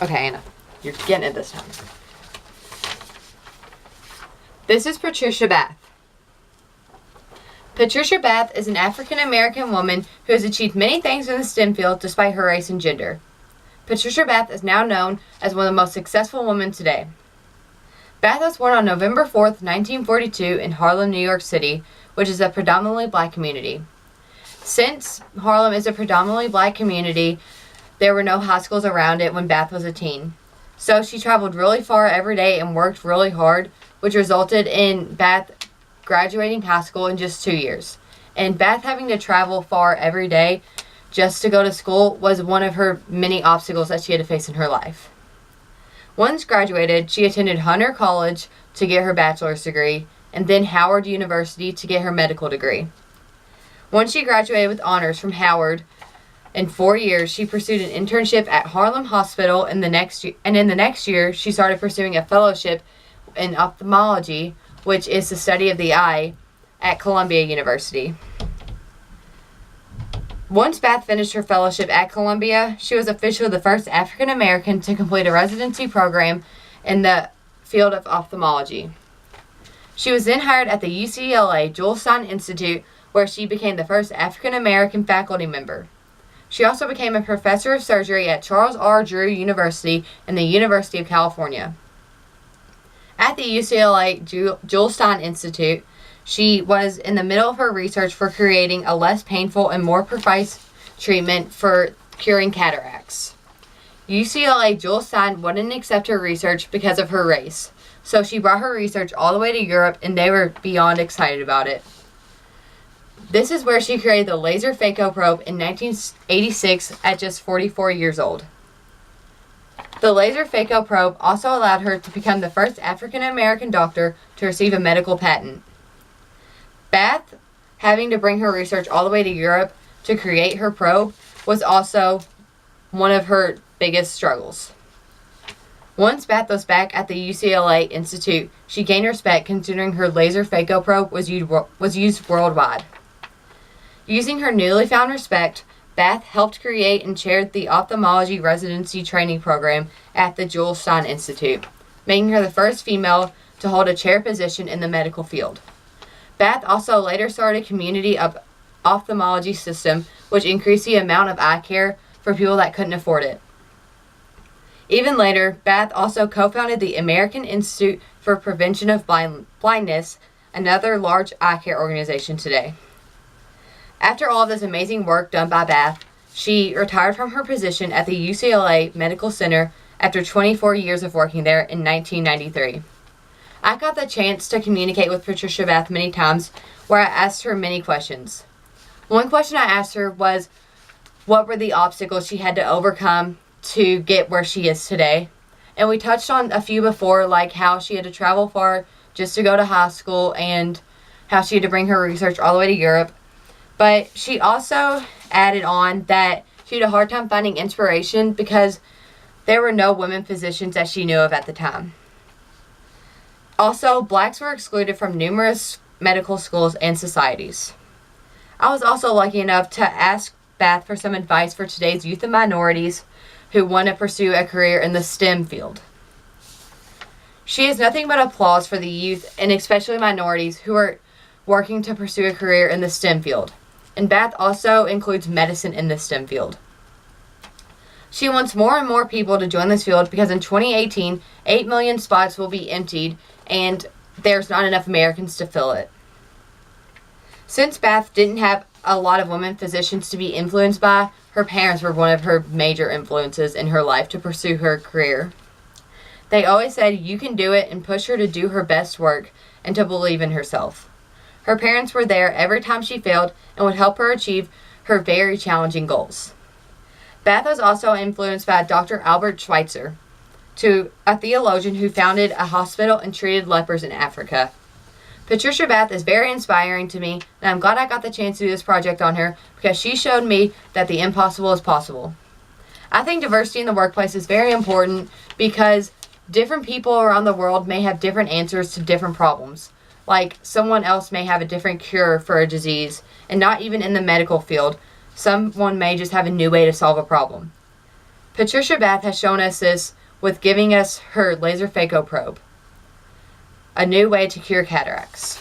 Okay, Anna. You're getting it this time. This is Patricia Bath. Patricia Bath is an African-American woman who has achieved many things in the STEM field despite her race and gender. Patricia Bath is now known as one of the most successful women today. Bath was born on November 4th, 1942 in Harlem, New York City, which is a predominantly black community. Since Harlem is a predominantly black community, there were no high schools around it when Bath was a teen. So she traveled really far every day and worked really hard, which resulted in Bath graduating high school in just 2 years. And Bath having to travel far every day just to go to school was one of her many obstacles that she had to face in her life. Once graduated, she attended Hunter College to get her bachelor's degree, and then Howard University to get her medical degree. Once she graduated with honors from Howard, in 4 years, she pursued an internship at Harlem Hospital, and in the next year, she started pursuing a fellowship in ophthalmology, which is the study of the eye, at Columbia University. Once Bath finished her fellowship at Columbia, she was officially the first African American to complete a residency program in the field of ophthalmology. She was then hired at the UCLA Jules Stein Institute, where she became the first African American faculty member. She also became a professor of surgery at Charles R. Drew University and the University of California. At the UCLA Jules Stein Institute, she was in the middle of her research for creating a less painful and more precise treatment for curing cataracts. UCLA Jules Stein wouldn't accept her research because of her race, so she brought her research all the way to Europe, and they were beyond excited about it. This is where she created the laser phaco probe in 1986 at just 44 years old. The laser phaco probe also allowed her to become the first African American doctor to receive a medical patent. Bath, having to bring her research all the way to Europe to create her probe, was also one of her biggest struggles. Once Bath was back at the UCLA Institute, she gained respect considering her laser phaco probe was used worldwide. Using her newly found respect, Bath helped create and chaired the ophthalmology residency training program at the Jules Stein Institute, making her the first female to hold a chair position in the medical field. Bath also later started a community ophthalmology system, which increased the amount of eye care for people that couldn't afford it. Even later, Bath also co-founded the American Institute for Prevention of Blindness, another large eye care organization today. After all of this amazing work done by Bath, she retired from her position at the UCLA Medical Center after 24 years of working there in 1993. I got the chance to communicate with Patricia Bath many times, where I asked her many questions. One question I asked her was, what were the obstacles she had to overcome to get where she is today? And we touched on a few before, like how she had to travel far just to go to high school and how she had to bring her research all the way to Europe. But she also added on that she had a hard time finding inspiration because there were no women physicians that she knew of at the time. Also, blacks were excluded from numerous medical schools and societies. I was also lucky enough to ask Bath for some advice for today's youth and minorities who want to pursue a career in the STEM field. She has nothing but applause for the youth and especially minorities who are working to pursue a career in the STEM field. And Bath also includes medicine in the STEM field. She wants more and more people to join this field because in 2018, 8 million spots will be emptied and there's not enough Americans to fill it. Since Bath didn't have a lot of women physicians to be influenced by, her parents were one of her major influences in her life to pursue her career. They always said, "You can do it," and push her to do her best work and to believe in herself. Her parents were there every time she failed and would help her achieve her very challenging goals. Bath was also influenced by Dr. Albert Schweitzer, a theologian who founded a hospital and treated lepers in Africa. Patricia Bath is very inspiring to me, and I'm glad I got the chance to do this project on her because she showed me that the impossible is possible. I think diversity in the workplace is very important because different people around the world may have different answers to different problems. Like, someone else may have a different cure for a disease, and not even in the medical field. Someone may just have a new way to solve a problem. Patricia Bath has shown us this with giving us her laser phaco probe, a new way to cure cataracts.